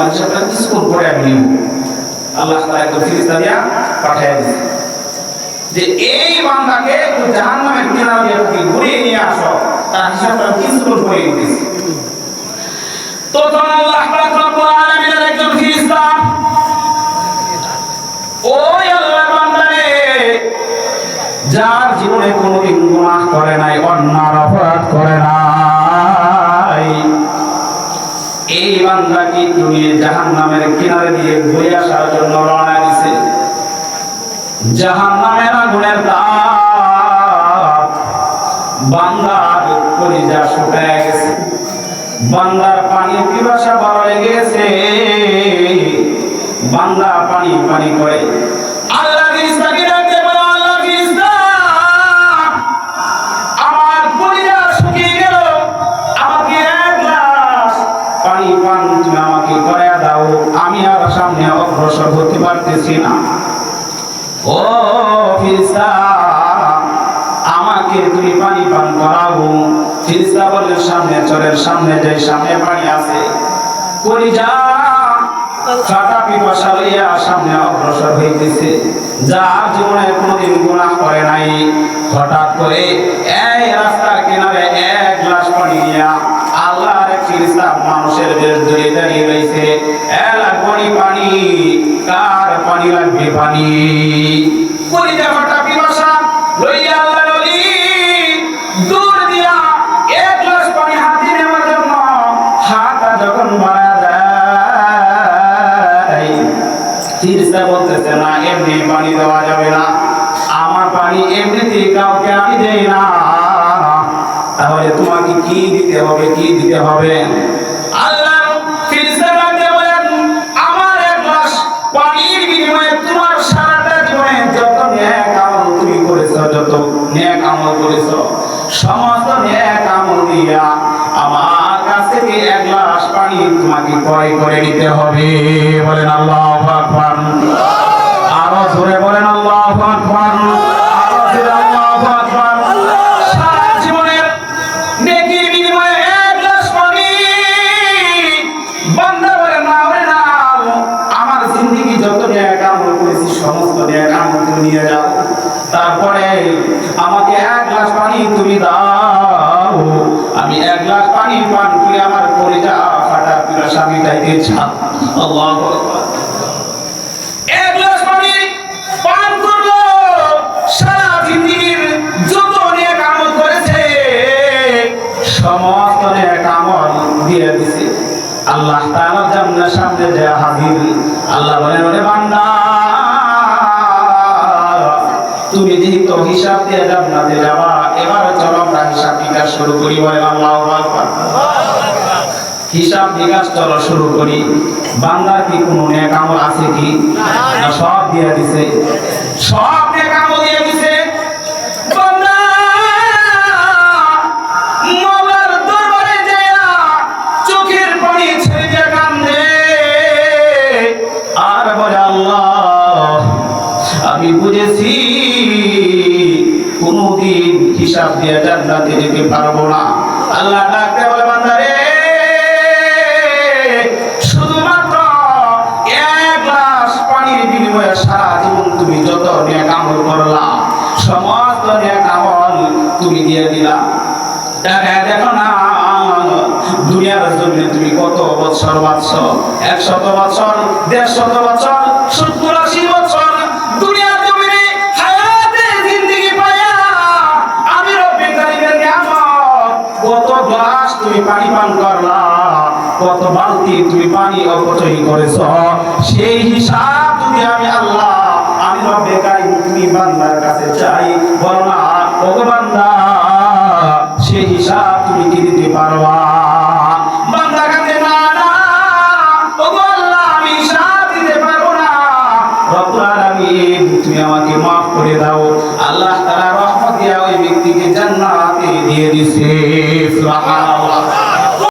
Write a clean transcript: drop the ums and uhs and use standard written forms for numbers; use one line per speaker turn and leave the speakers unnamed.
মানুষের কিছুক্ষণ পরে আমি নিব। আল্লাহ তাআলা একজন ফেরেশতা দিয়া পাঠিয়ে দিয়েছে যে এই বান্দাকে জাহান্নামের কিনারা দিয়ে ঘুরিয়ে নিয়ে আসো, তার হিসাবটা কিছুক্ষণ পরে দিতেছি। তখন আল্লাহ পাক রব্বুল আলামিনের একজন ফেরেশতা ওই আল্লাহর বান্দারে যার জীবনে কোনোদিন গুনাহ করে নাই, অন্যায় অপরাধ করে নাই, এই বান্দাকে দুনিয়া জাহান্নামের কিনারে দিয়ে ঘুরে আসার জন্য রওনা দিয়েছে। জাহান্নামের আগুনের তাপ বান্দার কলিজা শুকায় গেছে, বান্দার পানি পিপাসা বড় লেগে গেছে, বান্দা পানি পানি করে আল্লাহ ফেরেশতাকে ডাকতে বলে, আল্লাহ ফেরেশতা আমার কলিজা শুকিয়ে গেল, আমাকে এক গ্লাস পানি পান তুমি আমাকে করে দাও, আমি আর সামনে অগ্রসর হতে পারতেছি না। ও ফেরেশতা আমাকে তুমি পানি পান করাবো। ফেরেশতা বলে সামনে চলেন, সামনে যাই, সামনে পানি আছে। কলিজা কাটা পিপাসা লইয়া সামনে অগ্রসর হইতেছে। যার জীবনে কোনোদিন গুনাহ করে নাই, হঠাৎ করে এই রাস্তার কিনারে এক গ্লাস পানি নিয়া আল্লাহর এক ফেরেশতা মানুষের বেশ ধরে দাঁড়িয়ে রয়েছে। লাগবে পানি, কার পানি লাগবে পানি? কলিজা কাটা পিপাসা লইয়া আল্লাহর ওলি দূর দিয়া এক গ্লাস পানি হাতে নেওয়ার জন্য হাতটা যখন বাড়ায় দেয়, ফেরেশতা বলতেছে না, এমনি পানি দেওয়া যাবে না, আমার পানি এমনিতেই কাউকে আমি দেই না, তাহলে তোমাকে কি দিতে হবে, কি দিতে হবে? আল্লাহ ফেরেশতা বলেন, আমার এক গ্লাস পানির বিনিময়ে তোমার সারাটা জীবনে যত নেক আমল তুমি করেছো, যত নেক আমল করেছো, সমস্ত নেক আমল দিয়া আমার কাছ থেকে এক গ্লাস পানি তোমাকে ক্রয় করে নিতে হবে। বলেন আল্লাহু আকবার। আরো জোরে বলেন আল্লাহু আকবার। আরো জোরে আল্লাহু আকবার। সারা জীবনের নেকির বিনিময়ে এক গ্লাস পানি। বান্দা বলে না, ওরে না, আমার জিন্দেগি যত নেক আমল করেছি সমস্ত নেক আমল তুমি নিয়ে যাও, তারপরে আমাকে এক গ্লাস পানি তুমি দাও, আমি এক গ্লাস পানি পান করে আমার কলিজা ফাটা পিপাসা মিটাইতে চাই। আল্লাহু আকবার। এক গ্লাস পানি পান করলো, সারা জিন্দেগির যত নেক আমল করেছে সমস্ত নেক আমল দিয়ে দিছে। আল্লাহ তাআলা জান্নাতের সামনে যে হাজির, আল্লাহ বলেন, ওরে বান্দা তুমি যেহেতু হিসাব দিয়ে জান্নাতে যাবা, এবার চলো আমরা হিসাব নিকাশ শুরু করি। বলেন আল্লাহু আকবার। হিসাব নিকাশ চলো শুরু করি। বান্দার কি কোনো নেক আমল আছে কি? না, সব দিয়ে দিছে, সব নেক আমল দিয়ে দিছে। বান্দা মওলার দরবারে যায় চোখের পানি ছেড়ে দিয়ে কান্দে আর বলে, আল্লাহ আমি বুঝেছি কোনদিন হিসাব দিয়ে জান্নাতে যেতে পারবো না। আল্লাহ ডাকতে বলে, বান্দারে শুধুমাত্র এক গ্লাস পানির বিনিময়ে সারা জীবন তুমি যত নেক আমল করলা সমস্ত নেক আমল তুমি দিয়ে দিলা। দেখো না দুনিয়ার জন্য তুমি কত বছর বাঁচছো, 100 বছর, 150 বছর, 70-80 বছর দুনিয়ার জমিনে হায়াতে জিন্দেগি পায়া আমি রব্বুল কারীমের নিয়ামত কত গ্লাস তুমি পানি পান করলা, কত বালতি তুমি পানি অপচয় করেছো, সেই হিসাব যদি আমি আল্লাহ, আমি রব্বুল কারীম তুমি বান্দার কাছে চাই, বলো না ও বান্দা সেই হিসাব তুমি কি দিতে পারবা? বান্দা কাছে না, না ও আল্লাহ আমি হিসাব দিতে পারবো না, রব্বুল আলামিন তুমি আমাকে maaf করে দাও। আল্লাহ তাআলা রহমত দিয়া ওই ব্যক্তিকে জান্নাতে দিয়ে দিয়েছে। সুবহানাল্লাহ।